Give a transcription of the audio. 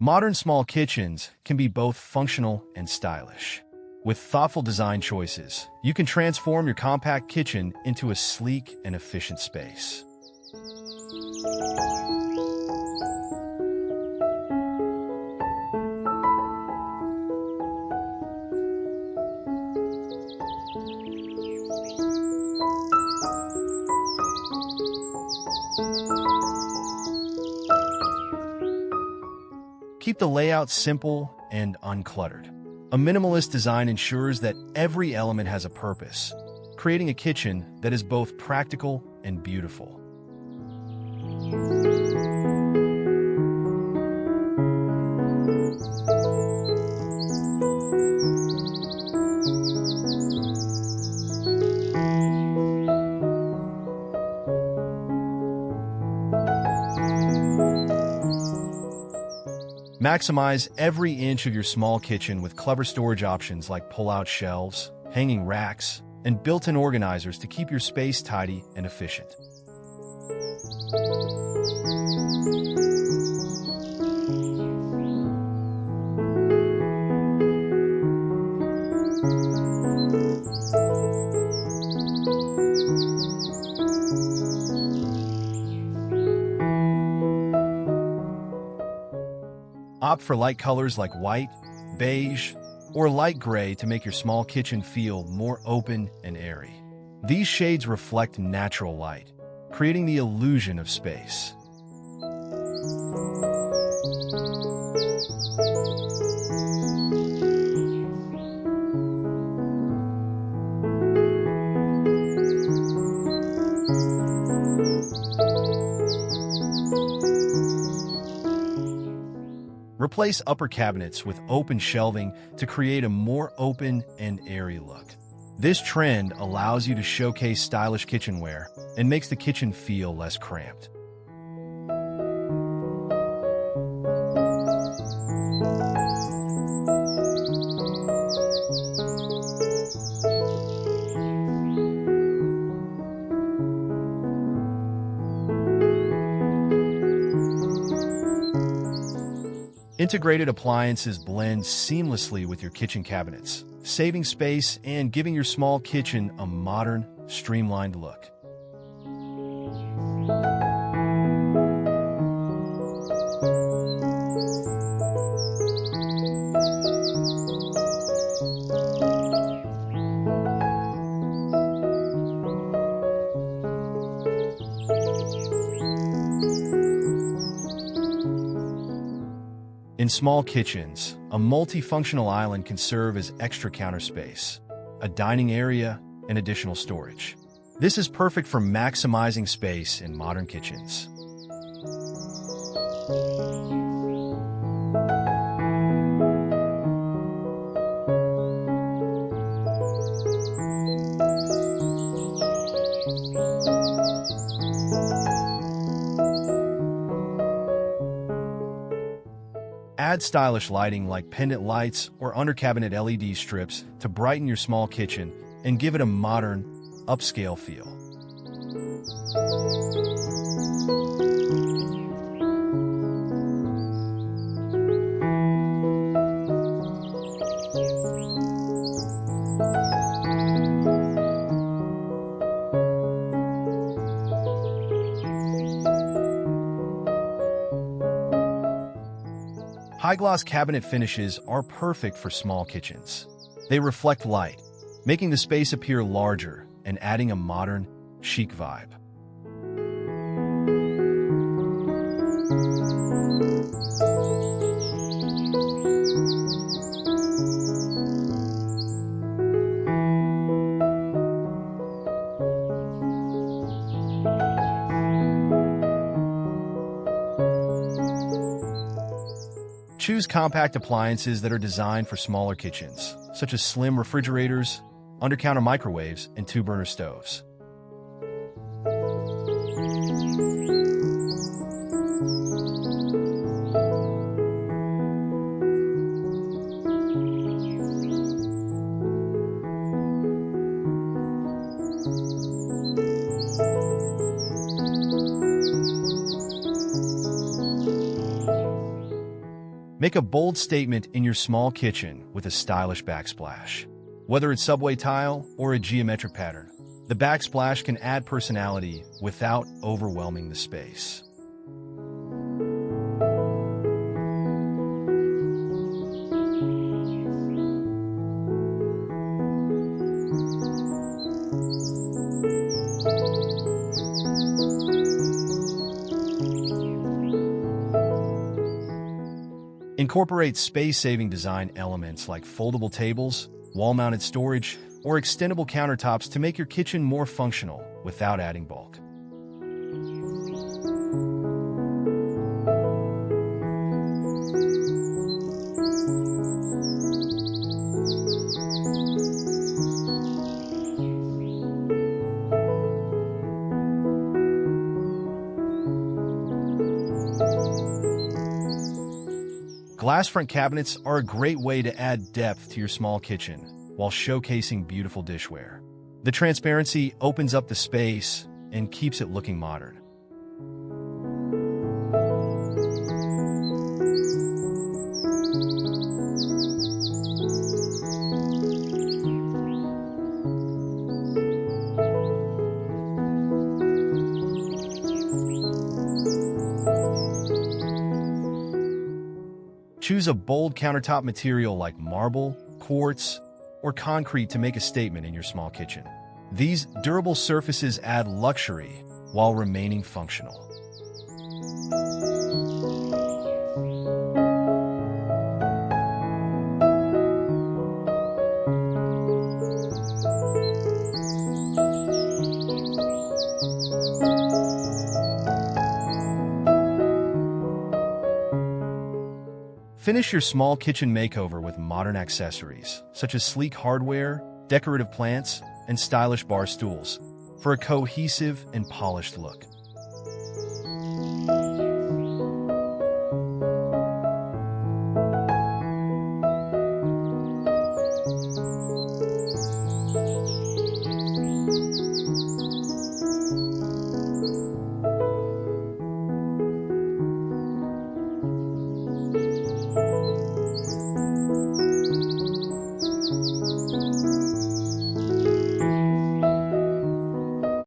Modern small kitchens can be both functional and stylish. With thoughtful design choices, you can transform your compact kitchen into a sleek and efficient space. Keep the layout simple and uncluttered. A minimalist design ensures that every element has a purpose, creating a kitchen that is both practical and beautiful. Maximize every inch of your small kitchen with clever storage options like pull-out shelves, hanging racks, and built-in organizers to keep your space tidy and efficient. Opt for light colors like white, beige, or light gray to make your small kitchen feel more open and airy. These shades reflect natural light, creating the illusion of space. Replace upper cabinets with open shelving to create a more open and airy look. This trend allows you to showcase stylish kitchenware and makes the kitchen feel less cramped. Integrated appliances blend seamlessly with your kitchen cabinets, saving space and giving your small kitchen a modern, streamlined look. In small kitchens, a multifunctional island can serve as extra counter space, a dining area, and additional storage. This is perfect for maximizing space in modern kitchens. Add stylish lighting like pendant lights or under-cabinet LED strips to brighten your small kitchen and give it a modern, upscale feel. High-gloss cabinet finishes are perfect for small kitchens. They reflect light, making the space appear larger and adding a modern, chic vibe. Choose compact appliances that are designed for smaller kitchens, such as slim refrigerators, under-counter microwaves, and two-burner stoves. Make a bold statement in your small kitchen with a stylish backsplash. Whether it's subway tile or a geometric pattern, the backsplash can add personality without overwhelming the space. Incorporate space-saving design elements like foldable tables, wall-mounted storage, or extendable countertops to make your kitchen more functional without adding bulk. Glass front cabinets are a great way to add depth to your small kitchen while showcasing beautiful dishware. The transparency opens up the space and keeps it looking modern. Choose a bold countertop material like marble, quartz, or concrete to make a statement in your small kitchen. These durable surfaces add luxury while remaining functional. Finish your small kitchen makeover with modern accessories, such as sleek hardware, decorative plants, and stylish bar stools, for a cohesive and polished look.